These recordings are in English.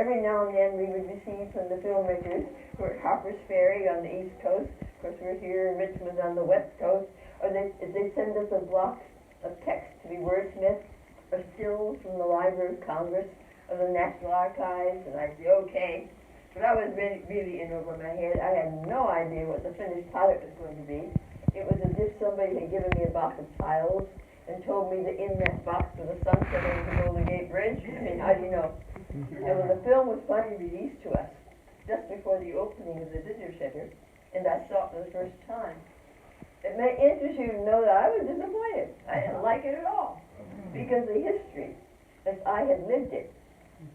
every now and then we would receive from the filmmakers who are at Harper's Ferry on the East Coast, of course we're here in Richmond on the West Coast, or they send us a block of text to be wordsmithed, or stills from the Library of Congress or the National Archives, and I'd say, okay. But I was really in over my head. I had no idea what the finished product was going to be. It was as if somebody had given me a box of tiles and told me that in that box was a sunset over the Golden Gate Bridge. I mean, how do you know? And when the film was finally released to us, just before the opening of the visitor center, and I saw it for the first time, it may interest you to know that I was disappointed. I didn't like it at all, because the history, as I had lived it,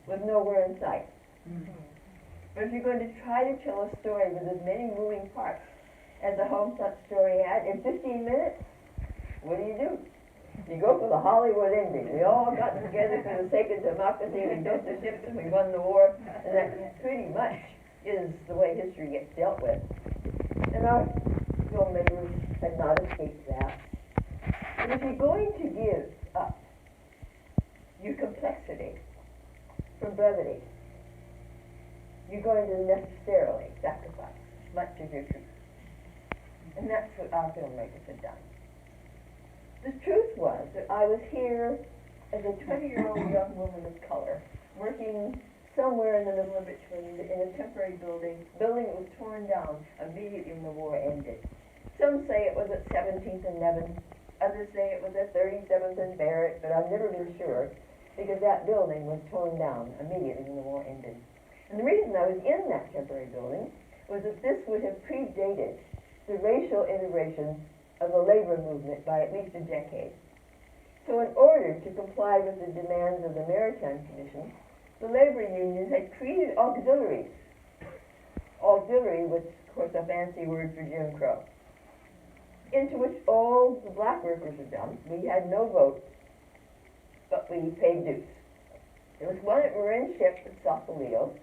was nowhere in sight. But if you're going to try to tell a story with as many moving parts as the Homefront story had, in 15 minutes, what do? You go for the Hollywood ending. We all got together for the sake of democracy, we built the ships and we won the war, and that pretty much is the way history gets dealt with. And our filmmakers had not escaped that. But if you're going to give up your complexity for brevity, you're going to necessarily sacrifice much of your truth. And that's what our filmmakers had done. The truth was that I was here as a 20-year-old young woman of color, working somewhere in the middle of Richmond in a temporary building that was torn down immediately when the war ended. Some say it was at 17th and Nevin, others say it was at 37th and Barrett, but I've never been sure, because that building was torn down immediately when the war ended. And the reason I was in that temporary building was that this would have predated the racial integration of the labor movement by at least a decade. So in order to comply with the demands of the Maritime Commission, the labor unions had created auxiliaries. Auxiliary was, of course, a fancy word for Jim Crow, into which all the black workers were dumped. We had no vote, but we paid dues. There was one at Marin Ship at Sausalito,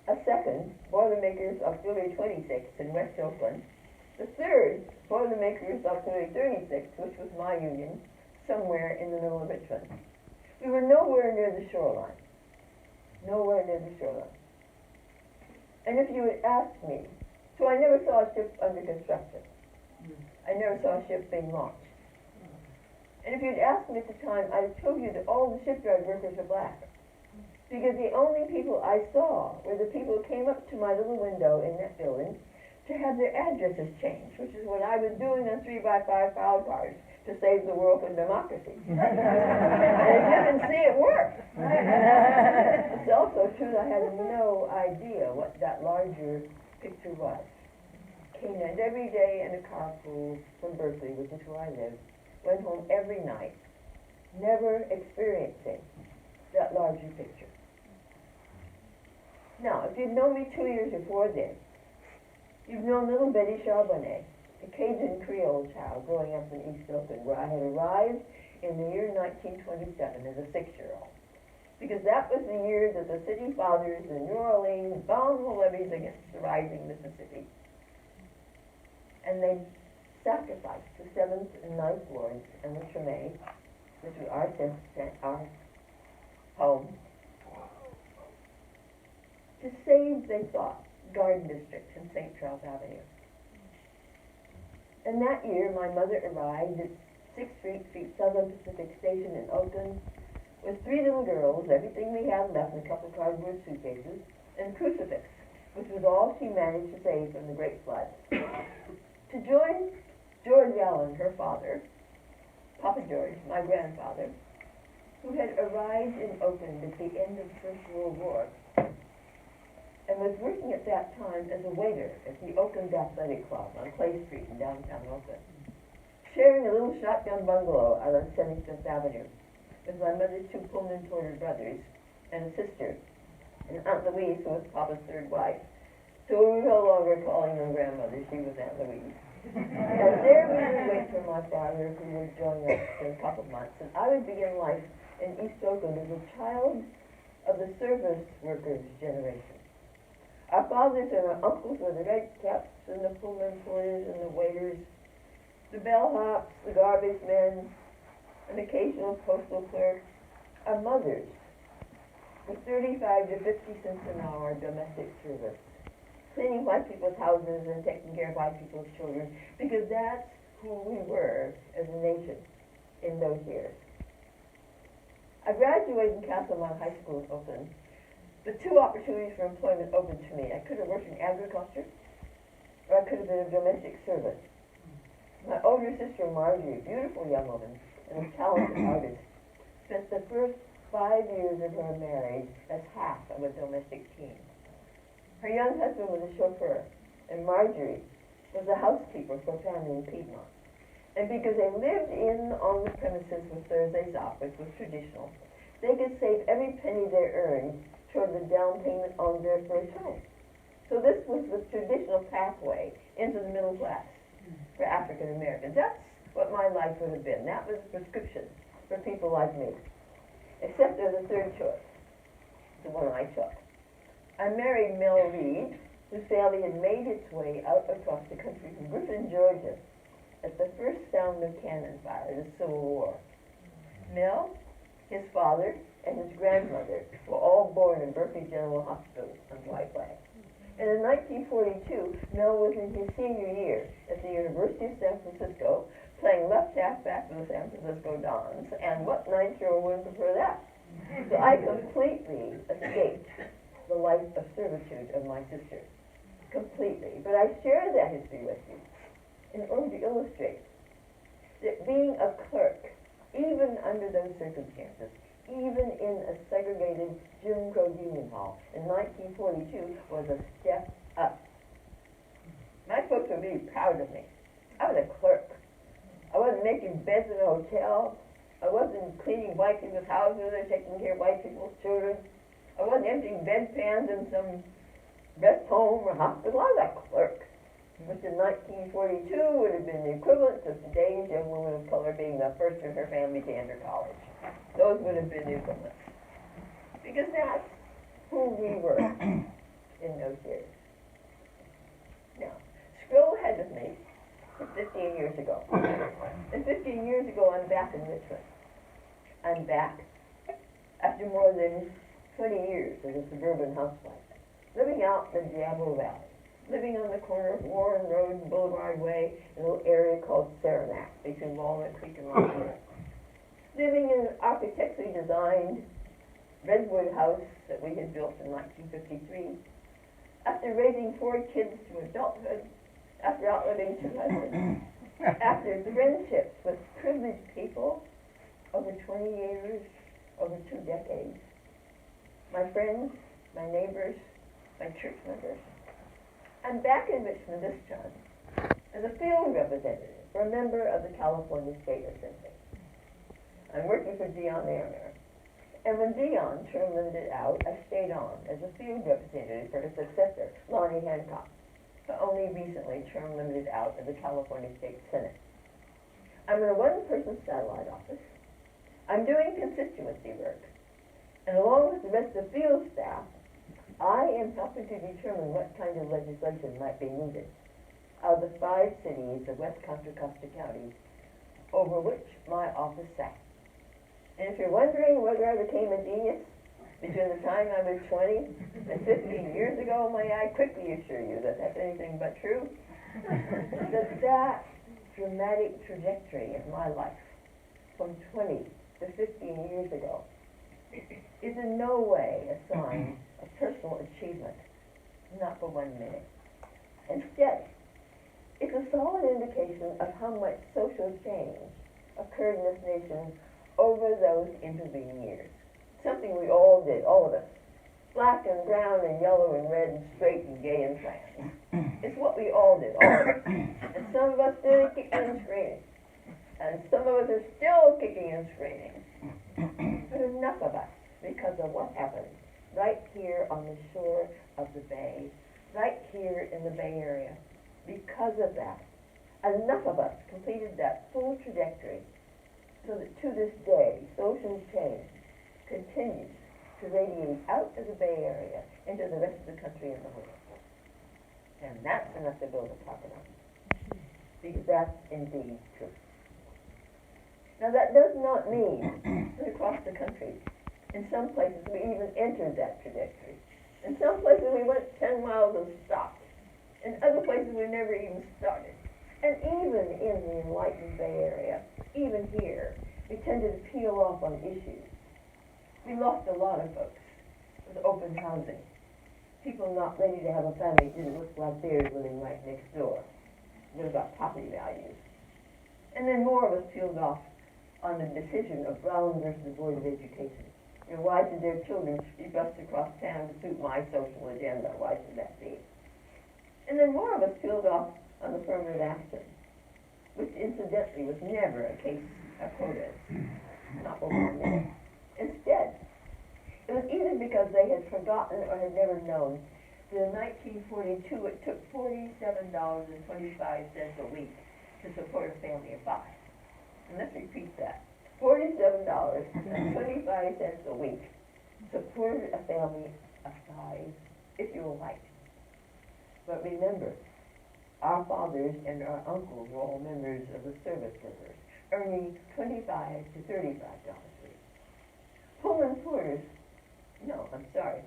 a second, Boilermakers Auxiliary 26 in West Oakland, the third, Boilermakers Auxiliary 36, which was my union, somewhere in the middle of Richmond. We were nowhere near the shoreline. Nowhere near the shoreline. And if you had asked me, so I never saw a ship under construction. I never saw a ship being launched. And if you'd asked me at the time, I'd have told you that all the shipyard workers are black. Because the only people I saw were the people who came up to my little window in that building to have their addresses changed, which is what I was doing on 3x5 file cards to save the world from democracy. And you can see it worked. It's also true that I had no idea what that larger picture was. Came in every day in a carpool from Berkeley, which is where I live, went home every night, never experiencing that larger picture. Now, if you'd known me 2 years before then, you've known little Betty Charbonnet, a Cajun Creole child growing up in East Oakland, where I had arrived in the year 1927 as a 6-year-old. Because that was the year that the city fathers in New Orleans bound the levees against the rising Mississippi. And they sacrificed the 7th and 9th wards and the Treme, which was our home, to save, they thought, Garden District and St. Charles Avenue. And that year, my mother arrived at 6th Street, Southern Pacific Station in Oakland, with 3 little girls, everything we had left in a couple of cardboard suitcases, and a crucifix, which was all she managed to save from the Great Flood. To join George Allen, her father, Papa George, my grandfather, who had arrived in Oakland at the end of the First World War, and was working at that time as a waiter at the Oakland Athletic Club on Clay Street in downtown Oakland, sharing a little shotgun bungalow out on 75th Avenue with my mother's 2 Pullman Porter brothers and a sister, and Aunt Louise, who was Papa's 3rd wife. So we were no longer calling her grandmother, she was Aunt Louise. And there we would wait for my father, who would join us in a couple of months, and I would begin life in East Oakland as a child of the service workers' generation. Our fathers and our uncles were the red caps and the Pullman porters and the waiters, the bellhops, the garbage men, an occasional postal clerk. Our mothers with 35 to 50 cents an hour domestic service, cleaning white people's houses and taking care of white people's children, because that's who we were as a nation in those years. I graduated in Castlemont High School in Oakland. The two opportunities for employment opened to me. I could have worked in agriculture, or I could have been a domestic servant. My older sister, Marjorie, a beautiful young woman and a talented artist, spent the first 5 years of her marriage as half of a domestic team. Her young husband was a chauffeur, and Marjorie was a housekeeper for a family in Piedmont. And because they lived in on the premises with Thursdays off, which was traditional, they could save every penny they earned toward the down payment on their first home. So this was the traditional pathway into the middle class for African Americans. That's what my life would have been. That was the prescription for people like me. Except there's a third choice, the one I took. I married Mel Reid, whose family had made its way out across the country from Griffin, Georgia, at the first sound of cannon fire, the Civil War. Mel, his father, and his grandmother were all born in Berkeley General Hospital on White Flag. And in 1942, Mel was in his senior year at the University of San Francisco, playing left halfback for the San Francisco Dons. And what 9-year-old wouldn't prefer that? So I completely escaped the life of servitude of my sister. Completely. But I share that history with you in order to illustrate that being a clerk, even under those circumstances, even in a segregated Jim Crow union hall in 1942, was a step up. My folks were really proud of me. I was a clerk. I wasn't making beds in a hotel. I wasn't cleaning white people's houses or taking care of white people's children. I wasn't emptying bedpans in some rest home or hospital. I was a clerk, which in 1942 would have been the equivalent to today's young woman of color being the first in her family to enter college. Those would have been the equivalents. Because that's who we were in those years. Now, Skrill had with me 15 years ago. And 15 years ago, I'm back in Richmond. I'm back after more than 20 years as a suburban housewife, living out in the Diablo Valley, living on the corner of Warren Road and Boulevard Way in a little area called Saranac, between Walnut Creek and Montana. Living in an architecturally designed redwood house that we had built in 1953. After raising 4 kids to adulthood, after outliving 2 husbands, after friendships with privileged people over 20 years, over 2 decades, my friends, my neighbors, my church members. I'm back in Richmond this time as a field representative for a member of the California State Assembly. I'm working for Dion Airmer. And when Dion term limited out, I stayed on as a field representative for his successor, Lonnie Hancock, but only recently term limited out of the California State Senate. I'm in a one-person satellite office. I'm doing constituency work. And along with the rest of the field staff, I am helping to determine what kind of legislation might be needed out of the 5 cities of West Contra Costa County over which my office sat. And if you're wondering whether I became a genius between the time I was 20 and 15 years ago, may I quickly assure you that that's anything but true, that dramatic trajectory of my life from 20 to 15 years ago is in no way a sign of personal achievement, not for 1 minute. Instead, it's a solid indication of how much social change occurred in this nation over those intervening years. Something we all did, all of us. Black and brown and yellow and red and straight and gay and trans. It's what we all did, all of us. And some of us did it kicking and screaming. And some of us are still kicking and screaming. But enough of us, because of what happened right here on the shore of the bay, right here in the Bay Area. Because of that, enough of us completed that full trajectory so that to this day, social change continues to radiate out of the Bay Area into the rest of the country and the world. And that's enough to build a pocket on, because that's indeed true. Now that does not mean that across the country In some places, we even entered that trajectory. In some places, we went 10 miles and stopped. In other places, we never even started. And even in the enlightened Bay Area, even here, we tended to peel off on issues. We lost a lot of folks with open housing. People not ready to have a family didn't look like theirs living right next door. What about property values? And then more of us peeled off on the decision of Brown versus the Board of Education. You know, why should their children be bused across town to suit my social agenda? Why should that be? And then more of us peeled off on affirmative action, which incidentally was never a case of protest, not over a minute. Instead, it was either because they had forgotten or had never known that in 1942 it took $47.25 a week to support a family of five. And let's repeat that. $47.25 a week supported a family of five, if you will like. But remember, our fathers and our uncles were all members of the service workers, earning $25 to $35 a week. Pullman porters, no, I'm sorry.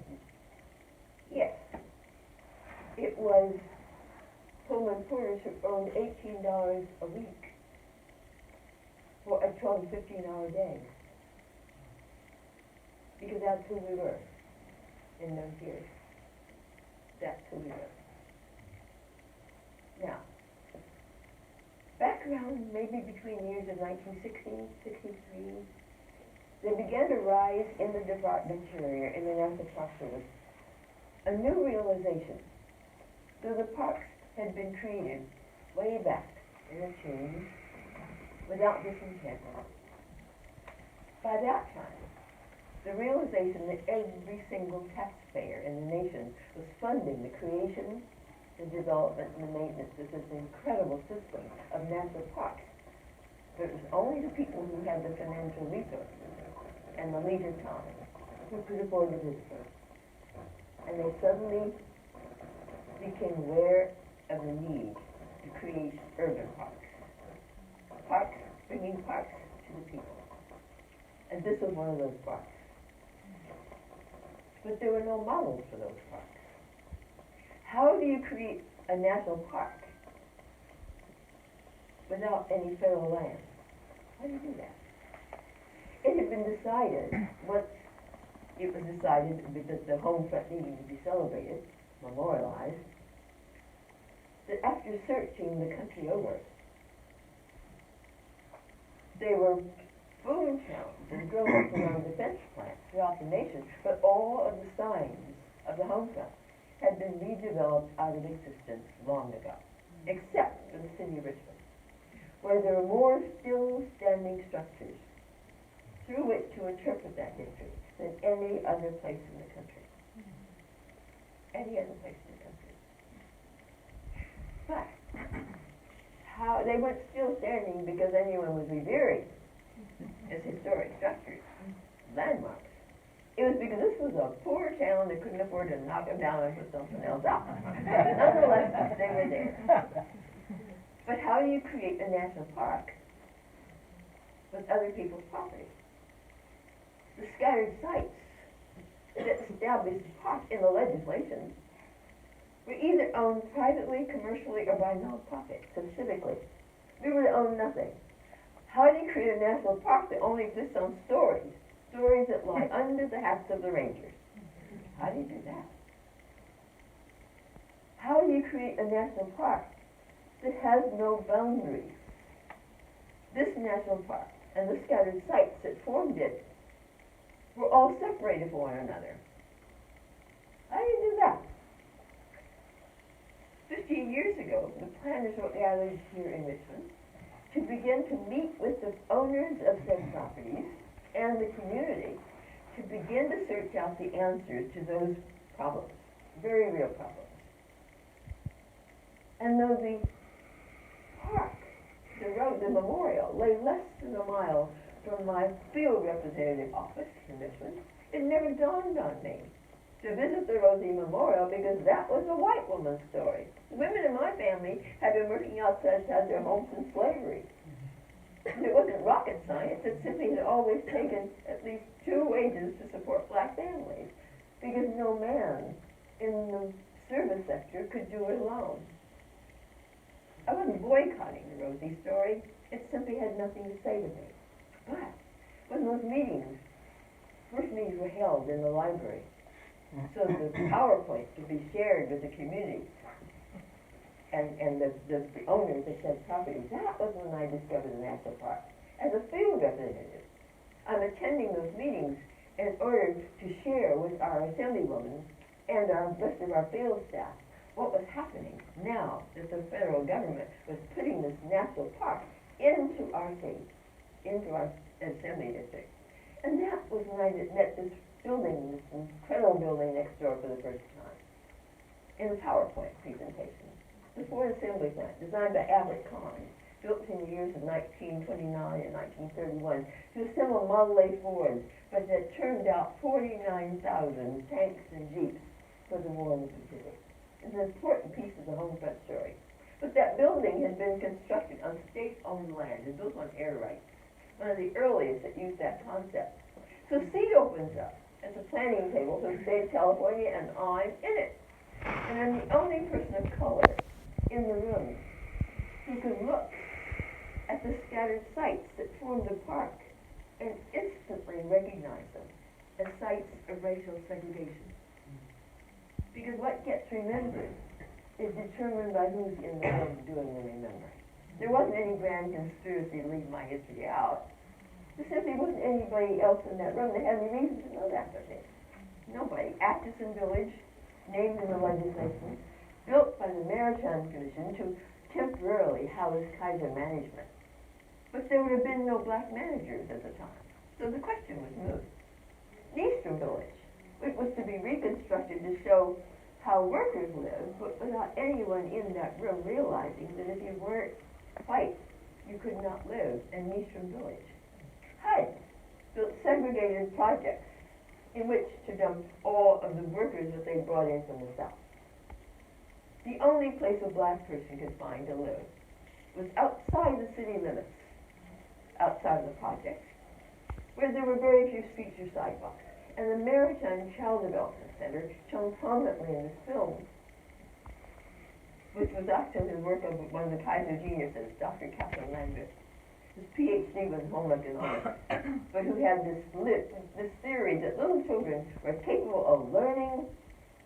Yes, it was Pullman porters who earned $18 a week for a 12 to 15-hour day. Because that's who we were in those years. That's who we were. Now, back around maybe between the years of 1960, 63, they began to rise in the Department of Interior, in the National Park Service, a new realization that the parks had been created way back in the teens without this intent. By that time, the realization that every single taxpayer in the nation was funding the creation, the development, and the maintenance of this incredible system of national parks. But it was only the people who had the financial resources and the leisure time who could afford to visit them. And they suddenly became aware of the need to create urban parks. Parks, bringing parks to the people. And this was one of those parks. But there were no models for those parks. How do you create a national park without any federal land? How do you do that? It had been decided, once it was decided that the home front needed to be celebrated, memorialized, that after searching the country over, there were boom towns and grown around defense plants throughout the nation, but all of the signs of the home front had been redeveloped out of existence long ago, except for the city of Richmond, where there were more still standing structures through which to interpret that history than any other place in the country. Any other place in the country. But how they weren't still standing because anyone was revering as historic structures, landmarks. It was because this was a poor town that couldn't afford to knock them down and put something else up. Nonetheless, they were there. But how do you create a national park with other people's property? The scattered sites that established parks in the legislation were either owned privately, commercially, or by nonprofits, so civically. We were to own nothing. How do you create a national park that only exists on stories? Stories that lie under the hats of the rangers. How do you do that? How do you create a national park that has no boundaries? This national park and the scattered sites that formed it were all separated from one another. How do you do that? 15 years ago, the planners were gathered here in Richmond to begin to meet with the owners of said properties and the community to begin to search out the answers to those problems, very real problems. And though the park, the road, the memorial, lay less than a mile from my field representative office in Richmond, it never dawned on me to visit the Rosie Memorial because that was a white woman's story. The women in my family had been working outside their homes in slavery. It wasn't rocket science. It simply had always taken at least true wages to support black families, because no man in the service sector could do it alone. I wasn't boycotting the Rosie story. It simply had nothing to say to me. But when those meetings, first meetings were held in the library, so the PowerPoint could be shared with the community and the owners of said property, that was when I discovered the national park. As a field representative, I'm attending those meetings in order to share with our assemblywomen and the rest of our field staff what was happening now that the federal government was putting this national park into our state, into our assembly district. And that was when I met this building, this incredible building next door for the first time, in a PowerPoint presentation. The Ford Assembly Plant, designed by Albert Kahn, built in the years of 1929 and 1931 to assemble Model A Fords, but that turned out 49,000 tanks and jeeps for the war in the Pacific. It's an important piece of the home front story. But that building had been constructed on state-owned land and built on air rights, one of the earliest that used that concept. So seat opens up at the planning table for the state of California, and I'm in it. And I'm the only person of color in the room who could look at the scattered sites that form the park and instantly recognize them as sites of racial segregation. Because what gets remembered is determined by who's in the room doing the remembering. There wasn't any grand conspiracy to leave my history out. There simply wasn't anybody else in that room that had any reason to know that but me. Nobody. Atchison Village, named in the legislation, built by the Maritime Commission to temporarily house Kaiser management. But there would have been no black managers at the time, so the question was moot. Eastern Village, it was to be reconstructed to show how workers lived, but without anyone in that room realizing that if you weren't white, you could not live in Eastern Village. HUD built segregated projects in which to dump all of the workers that they brought in from the South. The only place a black person could find to live was outside the city limits, outside of the project, where there were very few streets or sidewalks. And the Maritime Child Development Center, shown prominently in this film, which was actually the work of one of the Kaiser geniuses, Dr. Kaplan Landis. His PhD was in home economics, but who had this theory that little children were capable of learning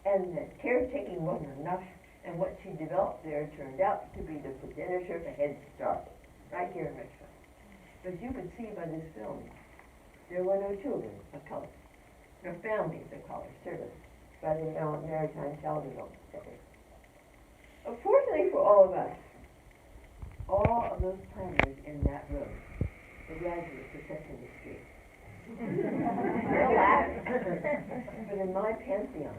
and that caretaking wasn't enough, and what she developed there turned out to be the progenitor of a Head Start, right here in Richmond. But you could see by this film, there were no children of color. No families of color serviced by the Maritime Child Development Center. Fortunately for all of us, all of those planners in that room, the graduates of Sesame Street, they'll laugh. But in my pantheon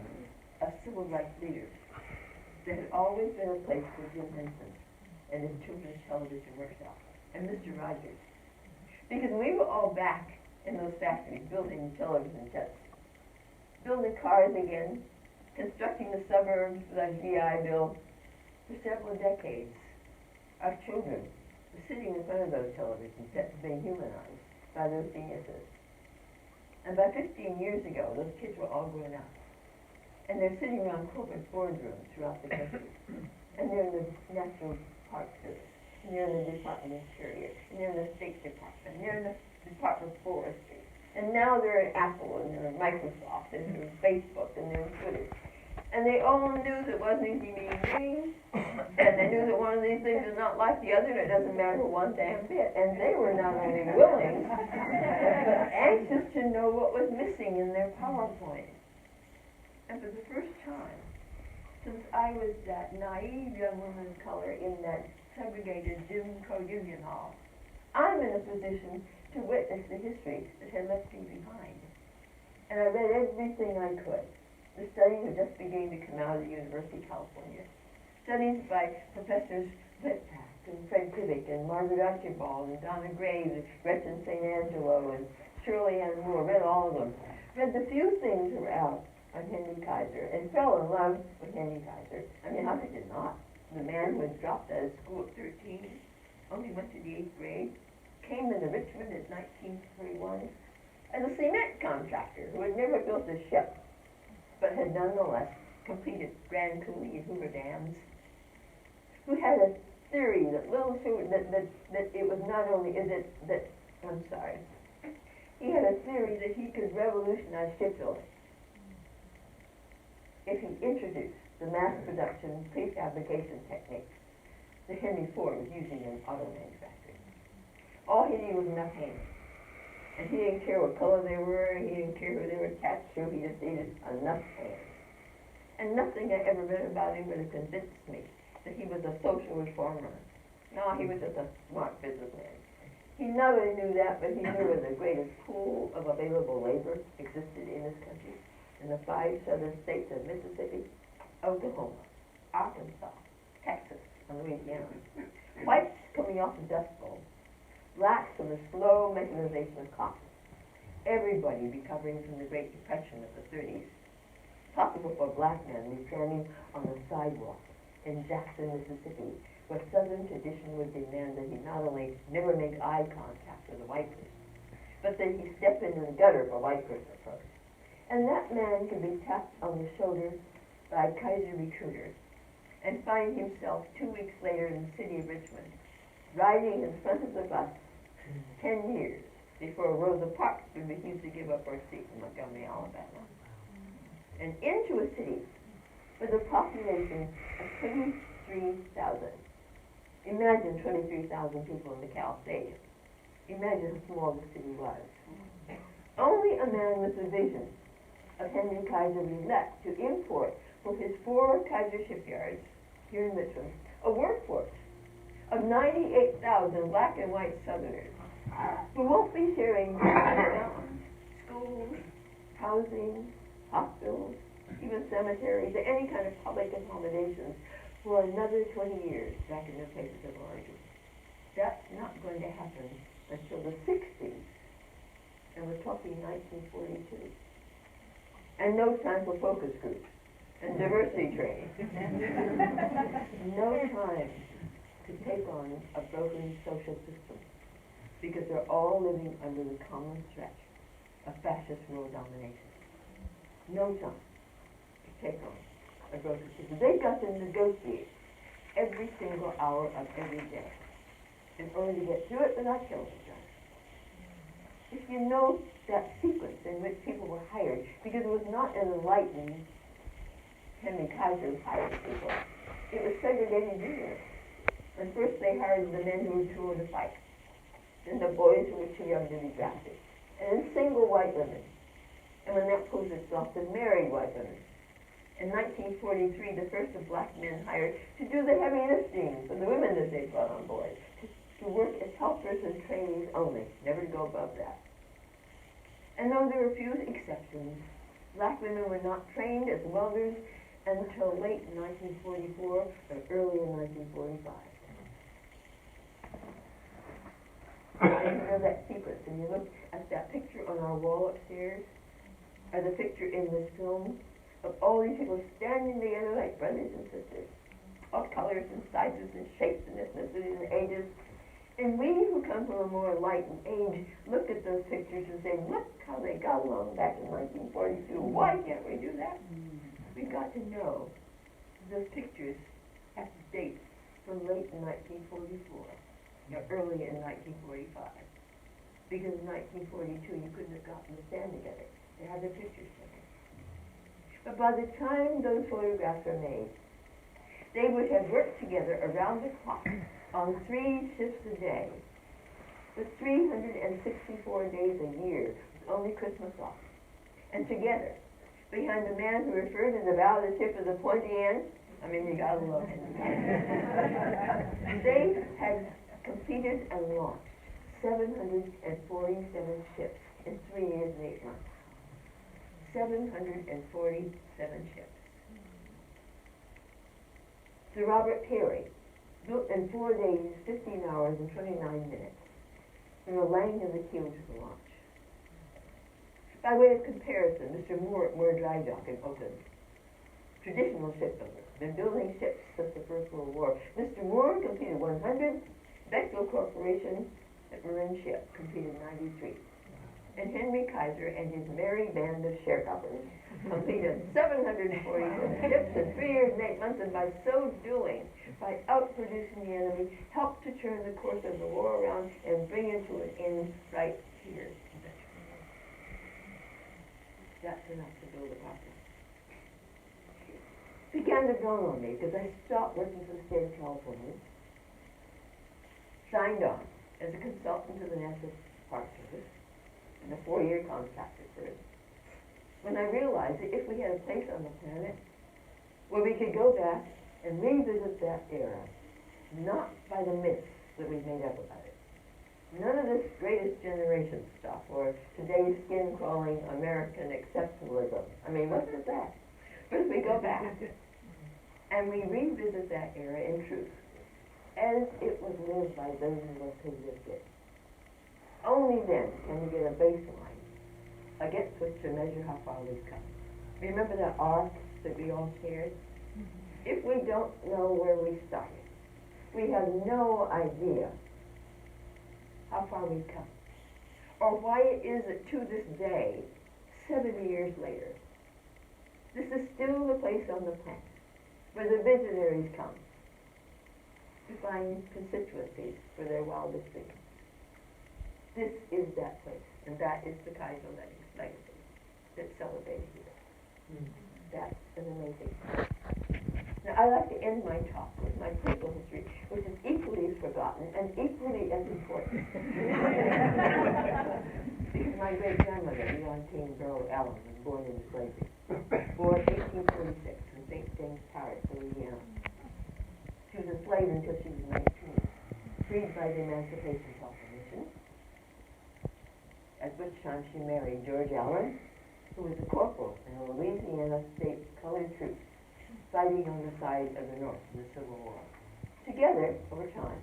of civil rights leaders, there had always been a place for Jim Henson and his children's television workshop, and Mr. Rogers. Because we were all back in those factories building television sets, building cars again, constructing the suburbs with our GI Bill. For several decades, our children were sitting in front of those television sets being humanized by those geniuses. And by 15 years ago, those kids were all grown up. And they're sitting around corporate boardrooms throughout the country. And they're in the National Park Service, and they're in the Department of Interior, and they're in the State Department, and they're in the Department of Forestry. And now they're in Apple, and they're in Microsoft, and they're in Facebook, and they're in Twitter. And they all knew that it wasn't easy being green, and they knew that one of these things is not like the other, and it doesn't matter one damn bit. And they were not only willing, but anxious to know what was missing in their PowerPoint. And for the first time, since I was that naive young woman of color in that segregated Jim Crow Union Hall, I'm in a position to witness the history that had left me behind. And I read everything I could. The studies were just beginning to come out of the University of California. Studies by Professors Whitpack and Fred Krivick and Margaret Archibald and Donna Graves and Gretchen St. Angelo and Shirley Ann Moore. Read all of them. Read the few things that were out on Henry Kaiser and fell in love with Henry Kaiser. I mean, how could you not? The man who had dropped out of school at 13, only went to the 8th grade, came into Richmond in 1941, and a cement contractor who had never built a ship, but had nonetheless completed Grand Coulee and Hoover Dams, who had a theory that that it was not only he had a theory that he could revolutionize shipbuilding if he introduced the mass production prefabrication techniques that Henry Ford was using in auto manufacturing. All he needed was enough hands. And he didn't care what color they were, he didn't care who they were attached to, he just needed enough hands. And nothing I ever read about him would have convinced me that he was a social reformer. No, he was just a smart businessman. He not only knew that, but he knew where the greatest pool of available labor existed in this country, in the 5 southern states of Mississippi, Oklahoma, Arkansas, Texas, and Louisiana. Whites coming off the Dust Bowl, blacks from the slow mechanization of cotton, everybody recovering from the Great Depression of the 30s. Possible for black men to be standing on the sidewalk in Jackson, Mississippi, where Southern tradition would demand that he not only never make eye contact with a white person, but that he step into the gutter for white person approach. And that man could be tapped on the shoulder by Kaiser recruiters and find himself 2 weeks later in the city of Richmond, riding in front of the bus 10 years before Rosa Parks would refuse to give up her seat in Montgomery, Alabama. And into a city with a population of 23,000. Imagine 23,000 people in the Cal Stadium. Imagine how small the city was. Only a man with the vision of Henry Kaiser left to import from his 4 Kaiser shipyards here in Richmond a workforce of 98,000 black and white Southerners who won't be sharing schools, housing, hospitals, even cemeteries, or any kind of public accommodations for another 20 years back in their places of origin. That's not going to happen until the 60s, and we're talking 1942. And no time for focus groups and diversity training. No time to take on a broken social system, because they're all living under the common threat of fascist world domination. No time to take on a broken system. They've got to negotiate every single hour of every day in order to get through it without killing each other. If you know that sequence in which people were hired, because it was not an enlightened Henry Kaiser who hired people, it was segregated units. And first they hired the men who were too old to fight, then the boys who were too young to be drafted, and then single white women. And when that proves itself, the married white women. In 1943, the first of black men hired to do the heavy lifting for the women that they brought on board, to work as helpers and trainees only, never to go above that. And though there were few exceptions, black women were not trained as welders until late in 1944 or early in 1945. And you know that sequence, and you look at that picture on our wall upstairs, or the picture in this film of all these people standing together like brothers and sisters, all colors and sizes and shapes and ethnicities and ages. And we who come from a more enlightened age look at those pictures and say, look how they got along back in 1942. Why can't we do that? We've got to know those pictures have dates from late in 1944 or early in 1945. Because in 1942 you couldn't have gotten the stand together. They had the pictures taken. But by the time those photographs were made, they would have worked together around the clock on 3 shifts a day, with 364 days a year, with only Christmas off. And together, behind the man who referred to the bow of the ship as a pointy end, I mean, you gotta love him. They had completed and launched 747 ships in 3 years and 8 months. 747 ships. Sir Robert Peary built in 4 days, 15 hours, and 29 minutes from the laying of the keel to the launch. By way of comparison, Mr. Moore at Moore Dry Dock in Oakland, traditional shipbuilder, been building ships since the First World War. Mr. Moore completed 100, Bechtel Corporation at Marin Ship completed 93. and Henry Kaiser and his merry band of sharecroppers completed 747 ships in 3 years and 8 months, and by so doing, by outproducing the enemy, helped to turn the course of the war around and bring it to an end right here. That's enough to build a problem. It began to dawn on me because I stopped working for the state of California, signed on as a consultant to the National Park Service, and a 4-year contract at first, when I realized that if we had a place on the planet where we could go back and revisit that era, not by the myths that we've made up about it, none of this greatest generation stuff or today's skin-crawling American exceptionalism. I mean, what's with that? But if we go back and we revisit that era in truth, as it was lived by those of us who lived it, only then can we get a baseline against which to measure how far we've come. Remember that arc that we all shared? If we don't know where we started, we have no idea how far we've come, or why it is that to this day, 70 years later, this is still the place on the planet where the visionaries come to find constituencies for their wildest dreams. This is that place, and that is the Kaiser legacy that's celebrated here. That's an amazing thing. Now, I like to end my talk with my personal history, which is equally as forgotten and equally as important. Because my great-grandmother, Leontine Burrow Allen, was born into slavery. Born 1846 in St. James Parish, Louisiana. She was enslaved until she was 19, freed by the Emancipation Proclamation, at which time she married George Allen, who was a corporal in the Louisiana State Colored Troops, fighting on the side of the North in the Civil War. Together, over time,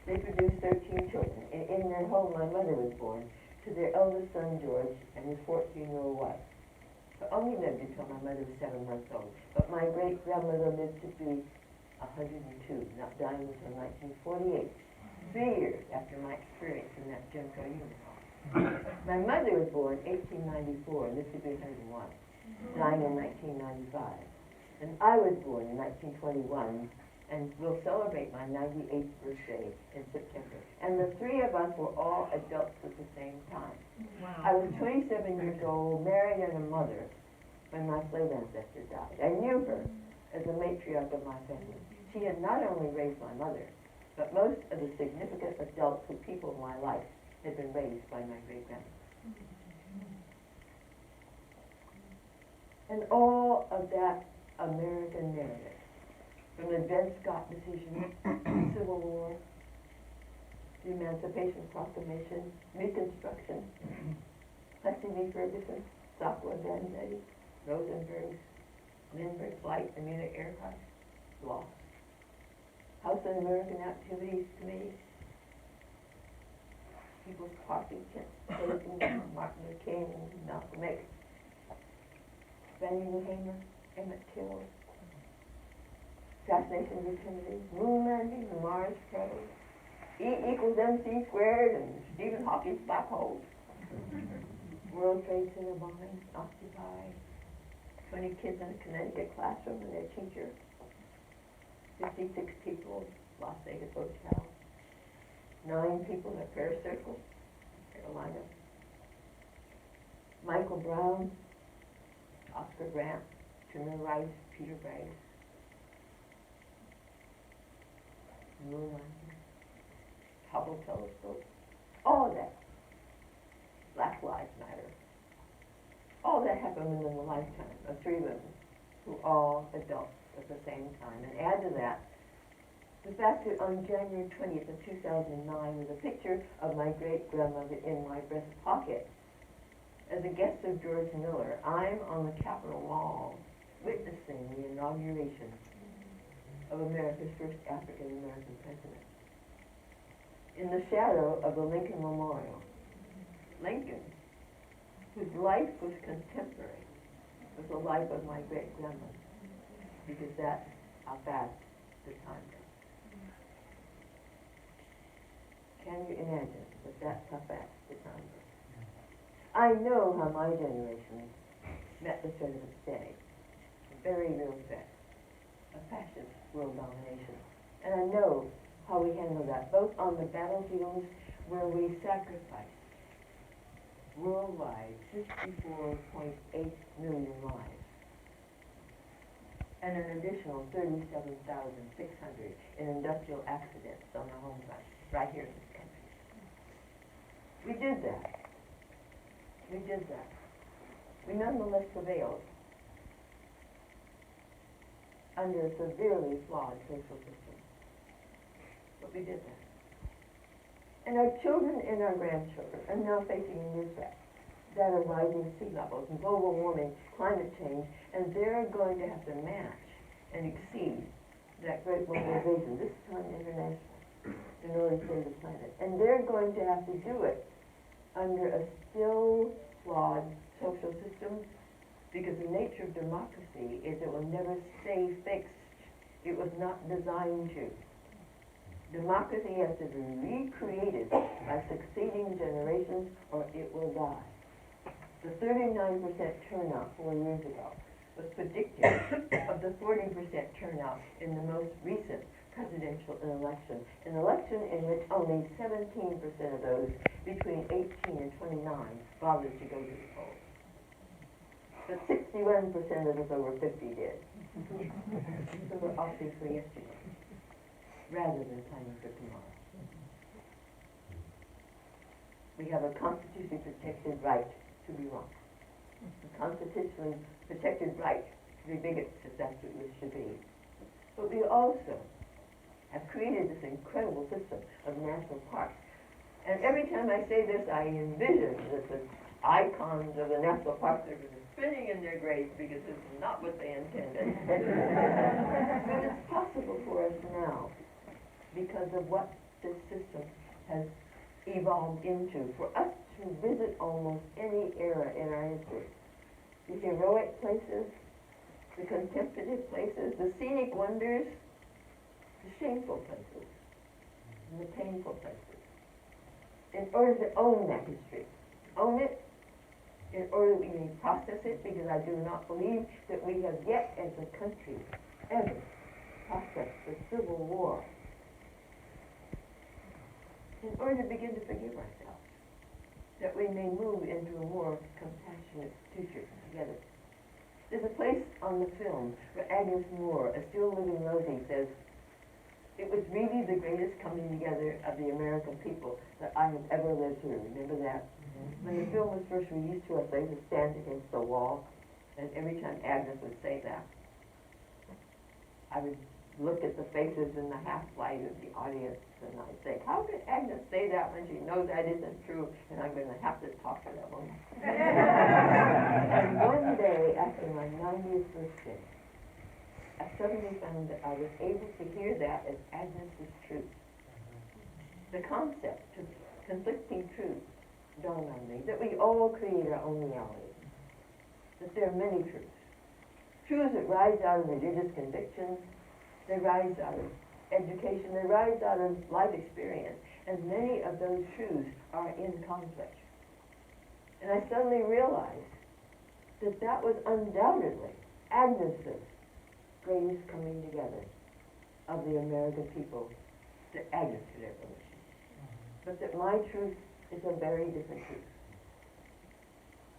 they produced 13 children. In their home, my mother was born to their eldest son, George, and his 14-year-old wife. But only lived until my mother was 7 months old. But my great-grandmother lived to be 102, not dying until 1948, 3 years after my experience in that Jim Crow uniform. My mother was born 1894 and lived to be 101, dying in 1995. And I was born in 1921 and will celebrate my 98th birthday in September. And the three of us were all adults at the same time. Wow. I was 27 years old, married and a mother when my slave ancestor died. I knew her as a matriarch of my family. She had not only raised my mother, but most of the significant adults who peopled my life had been raised by my great-grandmother. And all of that American narrative, from the Dred Scott decision, the Civil War, the Emancipation Proclamation, Reconstruction, Plessy v. Ferguson, Stockwell Vanzetti, Rosenberg's, Lindbergh Flight, and Munich Aircraft, lost. House Un-American Activities Committee, People's Party, Martin Luther King, Malcolm X, Fannie Lou Hamer, Emmett Till, assassination of Kennedy, moon landing, the Mars probe, E equals MC squared, and Stephen Hawking's black holes, World Trade Center bombing, Occupy, 20 kids in a Connecticut classroom and their teacher, 56 people, Las Vegas Hotel, 9 people at Fair Circle, Carolina, Michael Brown, Oscar Grant, Truman Rice, Peter Bryce, moon landing, Hubble telescope, all of that. Black Lives Matter. All that happened within the lifetime of 3 women who all adults at the same time. And add to that the fact that on January 20th of 2009 was a picture of my great-grandmother in my breast pocket as a guest of George Miller. I'm on the Capitol Mall witnessing the inauguration of America's first African-American president. In the shadow of the Lincoln Memorial, Lincoln, whose life was contemporary with the life of my great-grandmother, because that's how fast the time goes. Can you imagine that that's how fast the time goes? I know how my generation met the threat of its day, a very real threat of fascist world domination. And I know how we handle that, both on the battlefields where we sacrificed worldwide 54.8 million lives, and an additional 37,600 in industrial accidents on the home front, right here in this country. We did that. We did that. We nonetheless prevailed under a severely flawed social system. But we did that. And our children and our grandchildren are now facing a new threat, that of rising sea levels, global warming, climate change, and they're going to have to match and exceed that great mobilization, this time international, in order to save the planet. And they're going to have to do it under a still flawed social system, because the nature of democracy is it will never stay fixed. It was not designed to. Democracy has to be recreated by succeeding generations, or it will die. The 39% turnout 4 years ago was predictive of the 40% turnout in the most recent presidential election, an election in which only 17% of those between 18 and 29 bothered to go to the polls. But 61% of us over 50 did. So we're opting for yesterday, rather than planning for tomorrow. We have a constitutionally protected right to be wrong. A constitutionally protected right to be bigots, if that's what we should be. But we also have created this incredible system of national parks. And every time I say this, I envision that the icons of the national park service are spinning in their graves, because it's not what they intended. But it's possible for us now because of what this system has evolved into, for us to visit almost any era in our history. The heroic places, the contemplative places, the scenic wonders, the shameful places, and the painful places, in order to own that history. Own it in order that we may process it, because I do not believe that we have yet, as a country, ever processed the Civil War, in order to begin to forgive ourselves, that we may move into a more compassionate future together. There's a place on the film where Agnes Moore, a still living Rosie, says, "It was really the greatest coming together of the American people that I have ever lived through." Remember that? When the film was first released to us, I used to stand against the wall, and every time Agnes would say that, I would look at the faces in the half-light of the audience, and I'd think, how could Agnes say that when she knows that isn't true, and I'm going to have to talk to that woman? And one day, after my 90th birthday, I suddenly found that I was able to hear that as Agnes's truth. The concept of conflicting truths dawned on me, that we all create our own reality, that there are many truths. Truths that rise out of religious convictions, they rise out of education, they rise out of life experience, and many of those truths are in conflict. And I suddenly realized that that was undoubtedly Agnes's greatest coming together of the American people that Agnes could ever wish. But that my truth is a very different truth.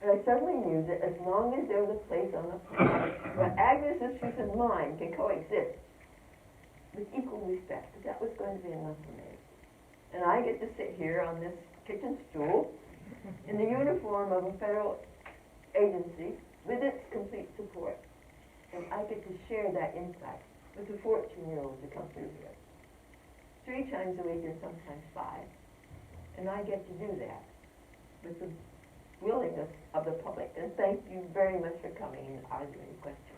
And I suddenly knew that as long as there was a place on the planet where Agnes's truth and mine can coexist with equal respect, that was going to be enough for me. And I get to sit here on this kitchen stool in the uniform of a federal agency with its complete support. And I get to share that insight with the 14-year-olds who come through here. 3 times a week and sometimes 5. And I get to do that with the willingness of the public. And thank you very much for coming and arguing questions.